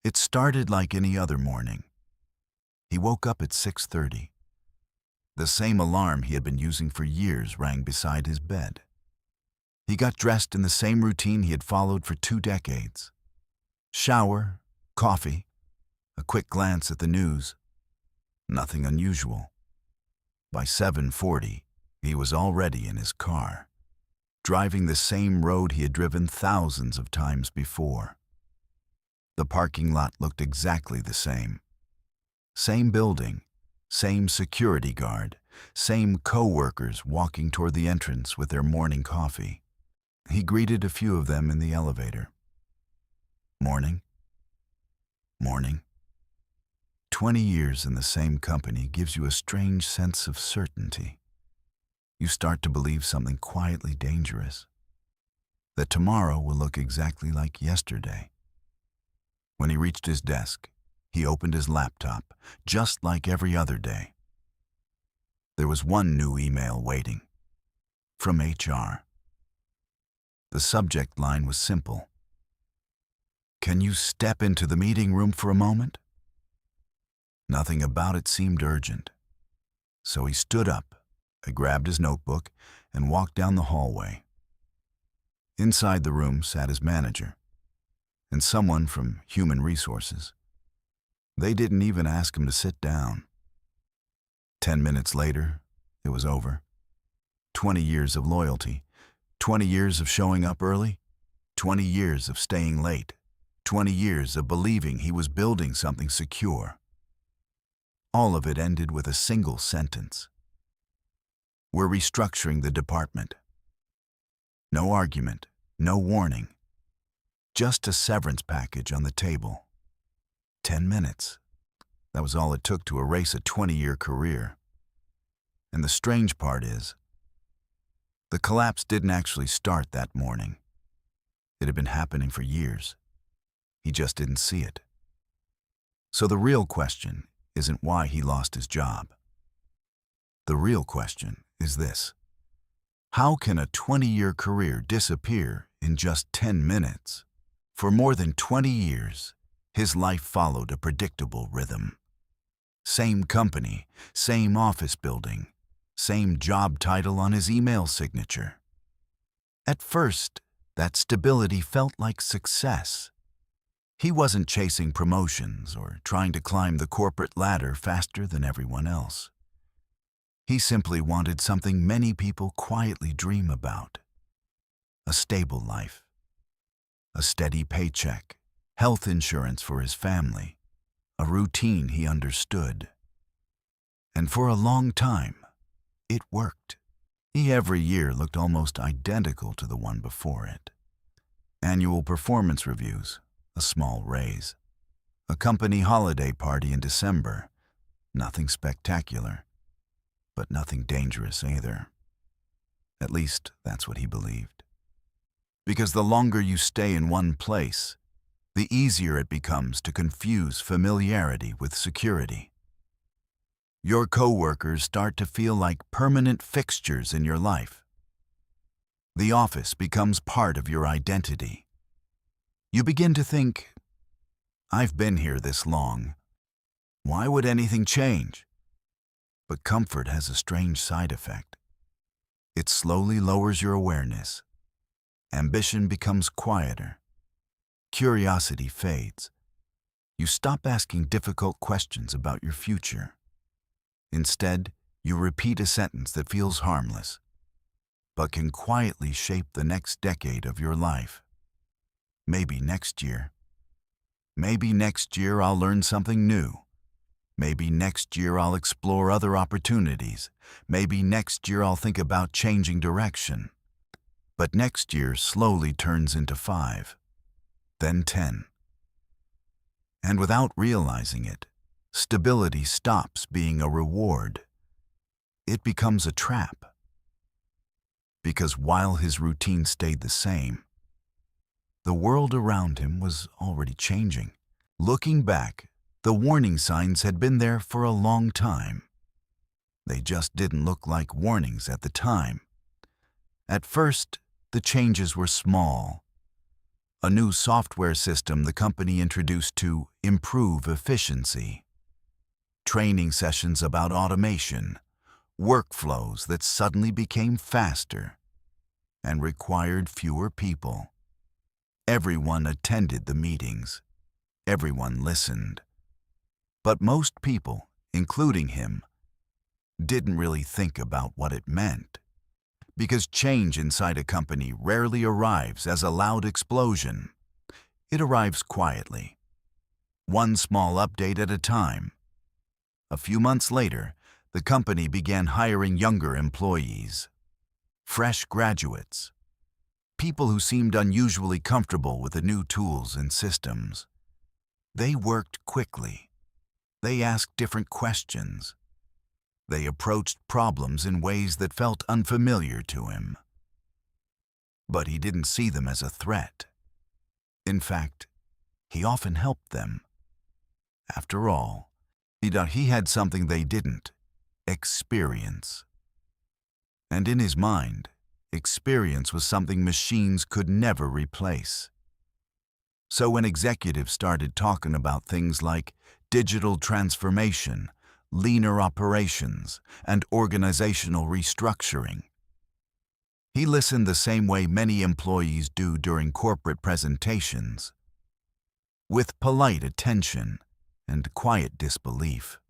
It started like any other morning. He woke up at 6:30. The same alarm he had been using for years rang beside his bed. He got dressed in the same routine he had followed for 2 decades. Shower, coffee, a quick glance at the news. Nothing unusual. By 7:40, he was already in his car, driving the same road he had driven thousands of times before. The parking lot looked exactly the same. Same building, same security guard, same co-workers walking toward the entrance with their morning coffee. He greeted a few of them in the elevator. Morning. Morning. 20 years in the same company gives you a strange sense of certainty. You start to believe something quietly dangerous, that tomorrow will look exactly like yesterday. When he reached his desk, he opened his laptop, just like every other day. There was one new email waiting, from HR. The subject line was simple. "Can you step into the meeting room for a moment?" Nothing about it seemed urgent. So he stood up, grabbed his notebook, and walked down the hallway. Inside the room sat his manager and someone from Human Resources. They didn't even ask him to sit down. 10 minutes later, it was over. 20 years of loyalty, 20 years of showing up early, 20 years of staying late, 20 years of believing he was building something secure. All of it ended with a single sentence. "We're restructuring the department." No argument, no warning. Just a severance package on the table. 10 minutes. That was all it took to erase a 20-year career. And the strange part is, the collapse didn't actually start that morning. It had been happening for years. He just didn't see it. So the real question isn't why he lost his job. The real question is this: how can a 20-year career disappear in just 10 minutes? For more than 20 years, his life followed a predictable rhythm. Same company, same office building, same job title on his email signature. At first, that stability felt like success. He wasn't chasing promotions or trying to climb the corporate ladder faster than everyone else. He simply wanted something many people quietly dream about: a stable life, a steady paycheck, health insurance for his family, a routine he understood. And for a long time, it worked. Every year looked almost identical to the one before it. Annual performance reviews, a small raise, a company holiday party in December. Nothing spectacular, but nothing dangerous either. At least that's what he believed. Because the longer you stay in one place, the easier it becomes to confuse familiarity with security. Your coworkers start to feel like permanent fixtures in your life. The office becomes part of your identity. You begin to think, "I've been here this long. Why would anything change?" But comfort has a strange side effect. It slowly lowers your awareness. Ambition becomes quieter. Curiosity fades. You stop asking difficult questions about your future. Instead, you repeat a sentence that feels harmless, but can quietly shape the next decade of your life. Maybe next year. Maybe next year I'll learn something new. Maybe next year I'll explore other opportunities. Maybe next year I'll think about changing direction. But next year slowly turns into 5, then 10. And without realizing it, stability stops being a reward. It becomes a trap. Because while his routine stayed the same, the world around him was already changing. Looking back, the warning signs had been there for a long time. They just didn't look like warnings at the time. At first, the changes were small. a new software system the company introduced to improve efficiency, training sessions about automation, workflows that suddenly became faster and required fewer people. Everyone attended the meetings. Everyone listened. But most people, including him, didn't really think about what it meant. Because change inside a company rarely arrives as a loud explosion. It arrives quietly, one small update at a time. A few months later, the company began hiring younger employees, fresh graduates, people who seemed unusually comfortable with the new tools and systems. They worked quickly. They asked different questions. They approached problems in ways that felt unfamiliar to him. But he didn't see them as a threat. In fact, he often helped them. After all, he had something they didn't: experience. And in his mind, experience was something machines could never replace. So when executives started talking about things like digital transformation, leaner operations, and organizational restructuring, he listened the same way many employees do during corporate presentations, with polite attention and quiet disbelief.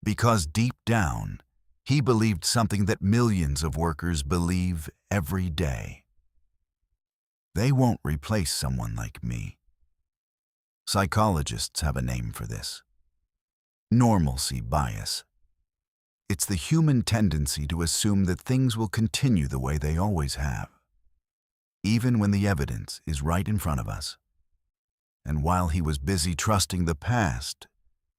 Because deep down, he believed something that millions of workers believe every day. They won't replace someone like me. Psychologists have a name for this: normalcy bias. It's the human tendency to assume that things will continue the way they always have, even when the evidence is right in front of us. And while he was busy trusting the past,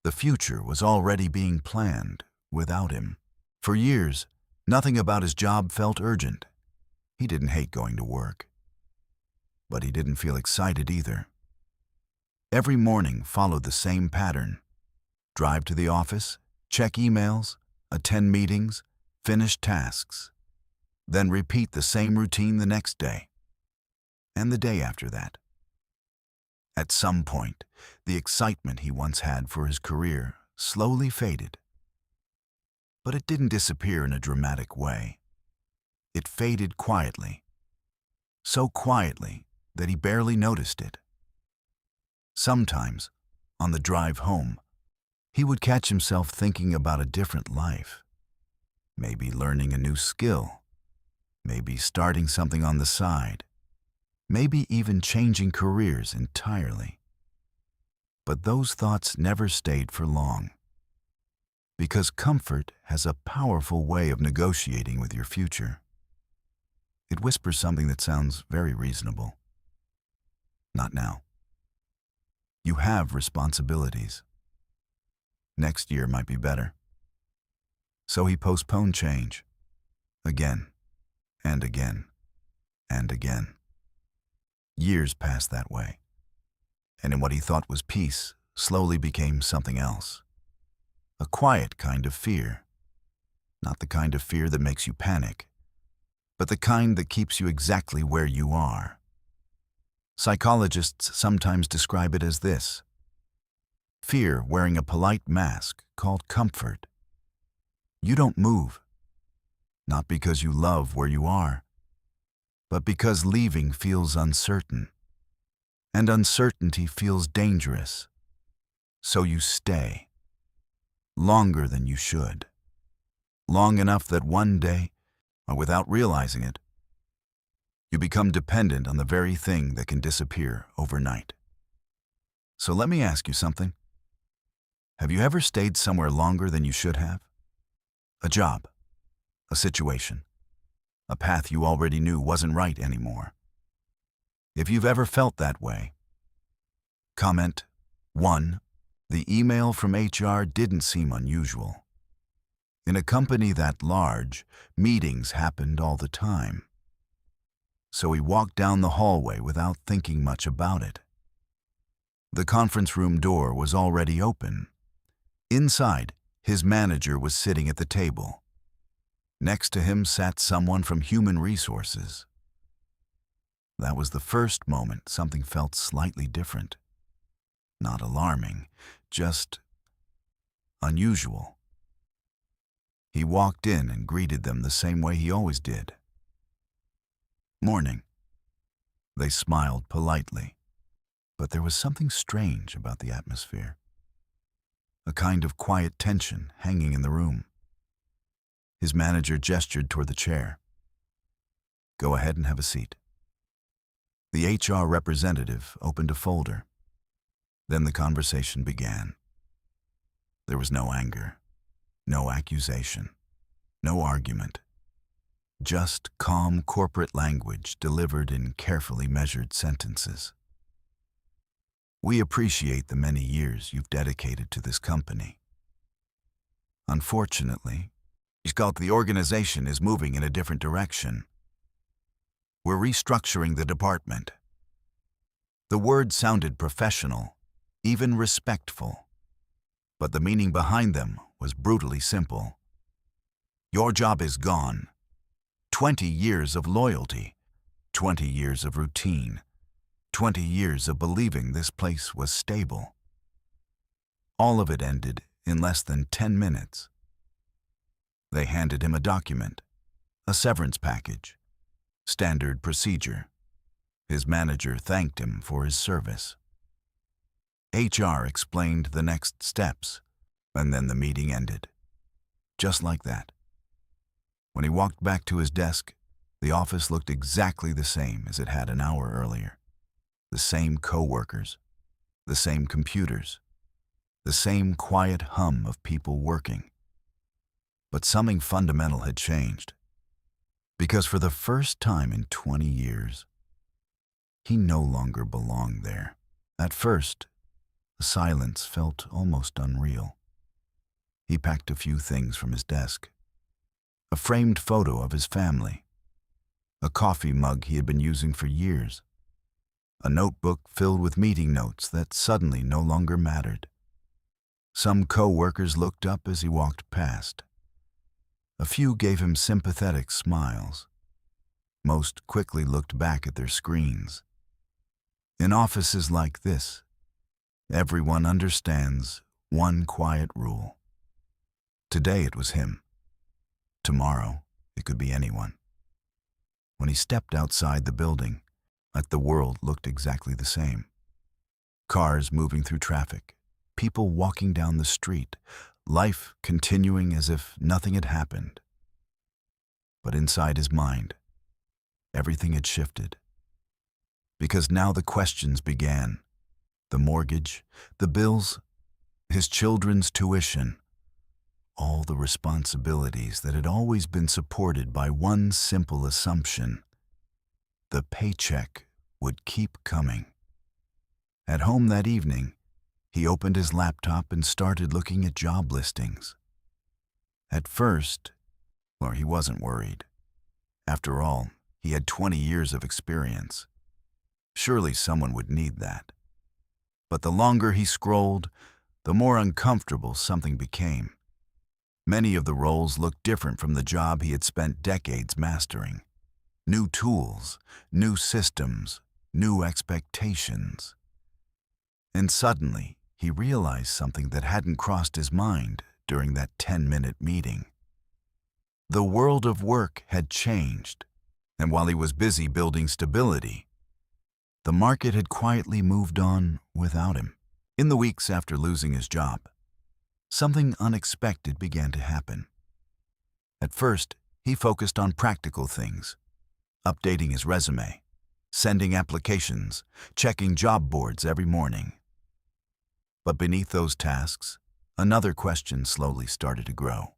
the future was already being planned without him. For years, nothing about his job felt urgent. He didn't hate going to work. But he didn't feel excited either. Every morning followed the same pattern: drive to the office, check emails, attend meetings, finish tasks, then repeat the same routine the next day, and the day after that. At some point, the excitement he once had for his career slowly faded. But it didn't disappear in a dramatic way. It faded quietly, so quietly that he barely noticed it. Sometimes, on the drive home, he would catch himself thinking about a different life, maybe learning a new skill, maybe starting something on the side, maybe even changing careers entirely. But those thoughts never stayed for long, because comfort has a powerful way of negotiating with your future. It whispers something that sounds very reasonable. Not now. You have responsibilities. Next year might be better. So he postponed change, again, and again, and again. Years passed that way, and in what he thought was peace slowly became something else. A quiet kind of fear. Not the kind of fear that makes you panic, but the kind that keeps you exactly where you are. Psychologists sometimes describe it as this: fear wearing a polite mask called comfort. You don't move, not because you love where you are, but because leaving feels uncertain, and uncertainty feels dangerous. So you stay, longer than you should, long enough that one day, or without realizing it, you become dependent on the very thing that can disappear overnight. So let me ask you something. Have you ever stayed somewhere longer than you should have? A job, a situation, a path you already knew wasn't right anymore. If you've ever felt that way, comment 1. The email from HR didn't seem unusual. In a company that large, meetings happened all the time. So he walked down the hallway without thinking much about it. The conference room door was already open. Inside, his manager was sitting at the table. Next to him sat someone from Human Resources. That was the first moment something felt slightly different. Not alarming, just unusual. He walked in and greeted them the same way he always did. "Morning." They smiled politely, but there was something strange about the atmosphere. A kind of quiet tension hanging in the room. His manager gestured toward the chair. "Go ahead and have a seat." The HR representative opened a folder. Then the conversation began. There was no anger, no accusation, no argument. Just calm corporate language delivered in carefully measured sentences. "We appreciate the many years you've dedicated to this company. Unfortunately, the organization is moving in a different direction. We're restructuring the department." The words sounded professional, even respectful, but the meaning behind them was brutally simple. Your job is gone. 20 years of loyalty, 20 years of routine, 20 years of believing this place was stable. All of it ended in less than 10 minutes. They handed him a document, a severance package, standard procedure. His manager thanked him for his service. HR explained the next steps, and then the meeting ended. Just like that. When he walked back to his desk, the office looked exactly the same as it had an hour earlier. The same co-workers, the same computers, the same quiet hum of people working. But something fundamental had changed. Because for the first time in 20 years, he no longer belonged there. At first, the silence felt almost unreal. He packed a few things from his desk. A framed photo of his family, a coffee mug he had been using for years, a notebook filled with meeting notes that suddenly no longer mattered. Some co-workers looked up as he walked past. A few gave him sympathetic smiles. Most quickly looked back at their screens. In offices like this, everyone understands one quiet rule. Today it was him. Tomorrow it could be anyone. When he stepped outside the building, the world looked exactly the same. Cars moving through traffic, people walking down the street, life continuing as if nothing had happened. But inside his mind, everything had shifted. Because now the questions began. The mortgage, the bills, his children's tuition, all the responsibilities that had always been supported by one simple assumption. The paycheck would keep coming. At home that evening, he opened his laptop and started looking at job listings. At first, he wasn't worried. After all, he had 20 years of experience. Surely someone would need that. But the longer he scrolled, the more uncomfortable something became. Many of the roles looked different from the job he had spent decades mastering. New tools, new systems, new expectations. And suddenly, he realized something that hadn't crossed his mind during that 10-minute meeting. The world of work had changed, and while he was busy building stability, the market had quietly moved on without him. In the weeks after losing his job, something unexpected began to happen. At first, he focused on practical things, updating his resume, sending applications, checking job boards every morning. But beneath those tasks, another question slowly started to grow.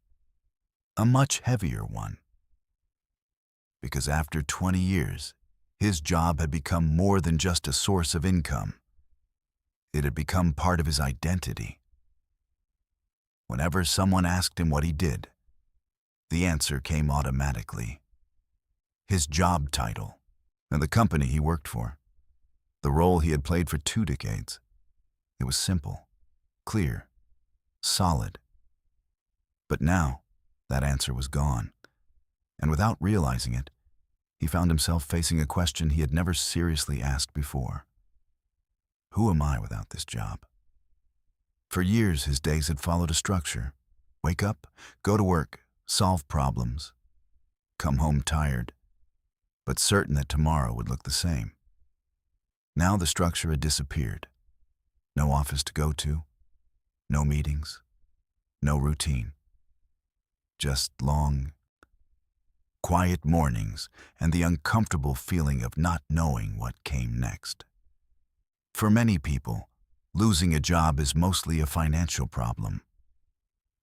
A much heavier one. Because after 20 years, his job had become more than just a source of income. It had become part of his identity. Whenever someone asked him what he did, the answer came automatically. His job title, and the company he worked for, the role he had played for 2 decades. It was simple, clear, solid. But now, that answer was gone, and without realizing it, he found himself facing a question he had never seriously asked before. Who am I without this job? For years, his days had followed a structure. Wake up, go to work, solve problems, come home tired, but certain that tomorrow would look the same. Now the structure had disappeared. No office to go to, no meetings, no routine. Just long, quiet mornings and the uncomfortable feeling of not knowing what came next. For many people, losing a job is mostly a financial problem.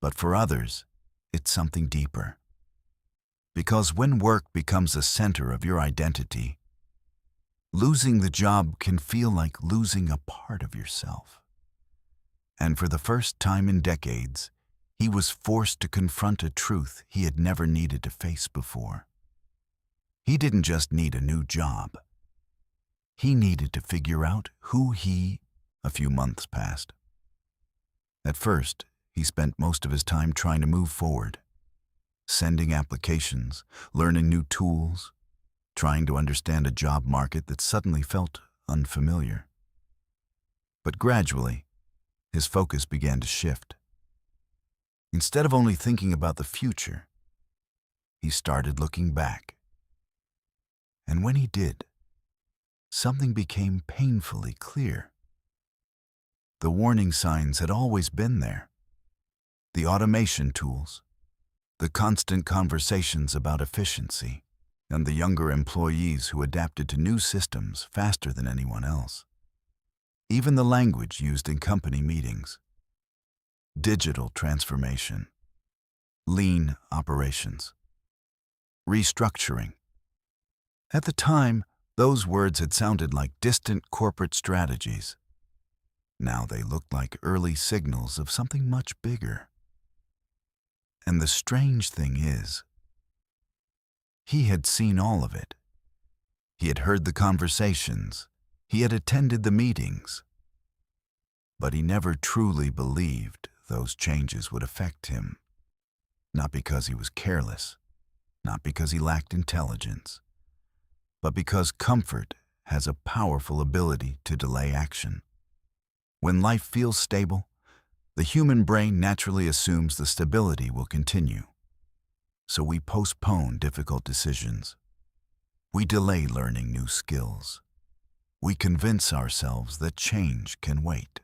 But for others, it's something deeper. Because when work becomes the center of your identity, losing the job can feel like losing a part of yourself. And for the first time in decades, he was forced to confront a truth he had never needed to face before. He didn't just need a new job. He needed to figure out who a few months passed. At first, he spent most of his time trying to move forward, sending applications, learning new tools, trying to understand a job market that suddenly felt unfamiliar. But gradually, his focus began to shift. Instead of only thinking about the future, he started looking back. And when he did, something became painfully clear. The warning signs had always been there. The automation tools, the constant conversations about efficiency, and the younger employees who adapted to new systems faster than anyone else. Even the language used in company meetings. Digital transformation, lean operations, restructuring. At the time, those words had sounded like distant corporate strategies. Now they looked like early signals of something much bigger. And the strange thing is, he had seen all of it. He had heard the conversations. He had attended the meetings. But he never truly believed those changes would affect him. Not because he was careless, not because he lacked intelligence, but because comfort has a powerful ability to delay action. When life feels stable, the human brain naturally assumes the stability will continue. So we postpone difficult decisions. We delay learning new skills. We convince ourselves that change can wait.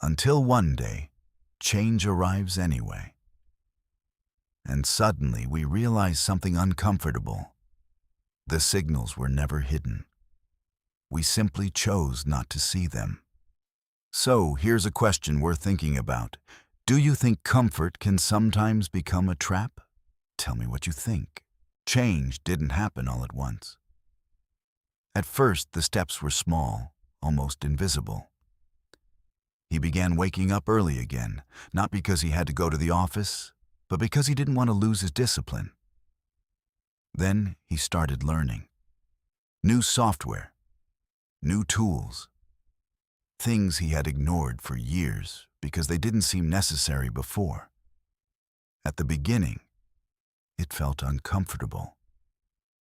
Until one day, change arrives anyway. And suddenly we realize something uncomfortable. The signals were never hidden. We simply chose not to see them. So here's a question worth thinking about. Do you think comfort can sometimes become a trap? Tell me what you think. Change didn't happen all at once. At first, the steps were small, almost invisible. He began waking up early again, not because he had to go to the office, but because he didn't want to lose his discipline. Then he started learning. New software, new tools, things he had ignored for years because they didn't seem necessary before. At the beginning, it felt uncomfortable,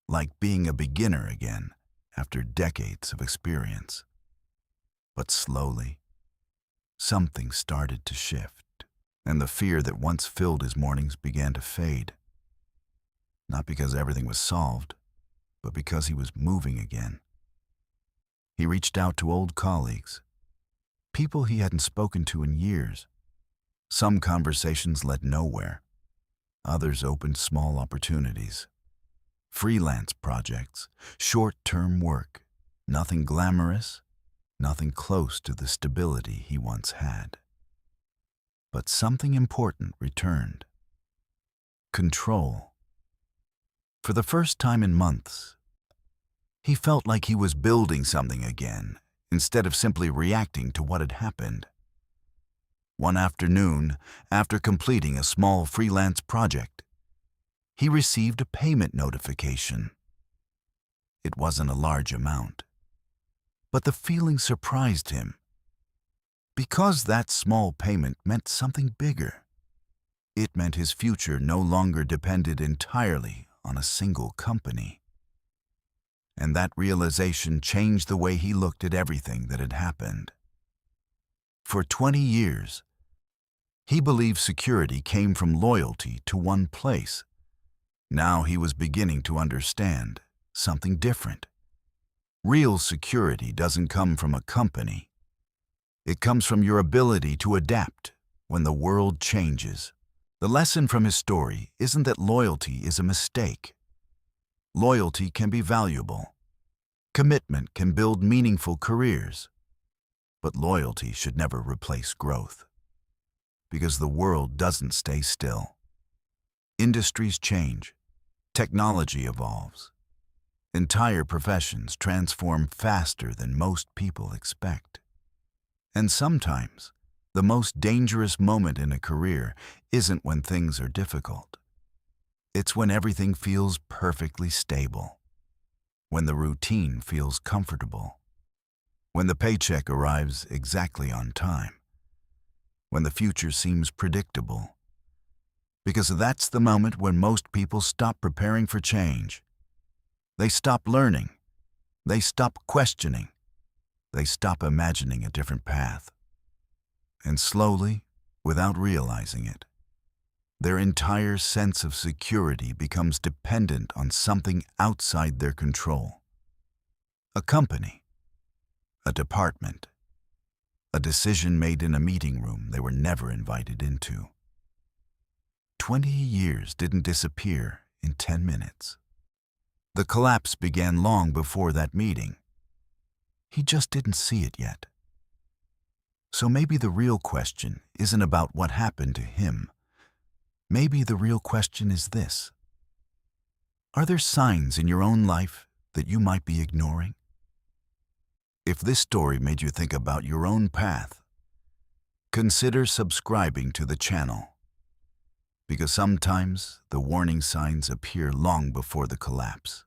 like being a beginner again after decades of experience. But slowly, something started to shift, and the fear that once filled his mornings began to fade. Not because everything was solved, but because he was moving again. He reached out to old colleagues, people he hadn't spoken to in years. Some conversations led nowhere. Others opened small opportunities. Freelance projects, short-term work, nothing glamorous, nothing close to the stability he once had. But something important returned. Control. For the first time in months, he felt like he was building something again, instead of simply reacting to what had happened. One afternoon, after completing a small freelance project, he received a payment notification. It wasn't a large amount, but the feeling surprised him. Because that small payment meant something bigger. It meant his future no longer depended entirely on a single company. And that realization changed the way he looked at everything that had happened. For 20 years, he believed security came from loyalty to one place. Now he was beginning to understand something different. Real security doesn't come from a company. It comes from your ability to adapt when the world changes. The lesson from his story isn't that loyalty is a mistake. Loyalty can be valuable. Commitment can build meaningful careers. But loyalty should never replace growth. Because the world doesn't stay still. Industries change. Technology evolves. Entire professions transform faster than most people expect. And sometimes, the most dangerous moment in a career isn't when things are difficult. It's when everything feels perfectly stable. When the routine feels comfortable. When the paycheck arrives exactly on time. When the future seems predictable. Because that's the moment when most people stop preparing for change. They stop learning. They stop questioning. They stop imagining a different path. And slowly, without realizing it, their entire sense of security becomes dependent on something outside their control. A company, a department, a decision made in a meeting room they were never invited into. 20 years didn't disappear in 10 minutes. The collapse began long before that meeting. He just didn't see it yet. So maybe the real question isn't about what happened to him. Maybe the real question is this. Are there signs in your own life that you might be ignoring? If this story made you think about your own path, consider subscribing to the channel. Because sometimes the warning signs appear long before the collapse.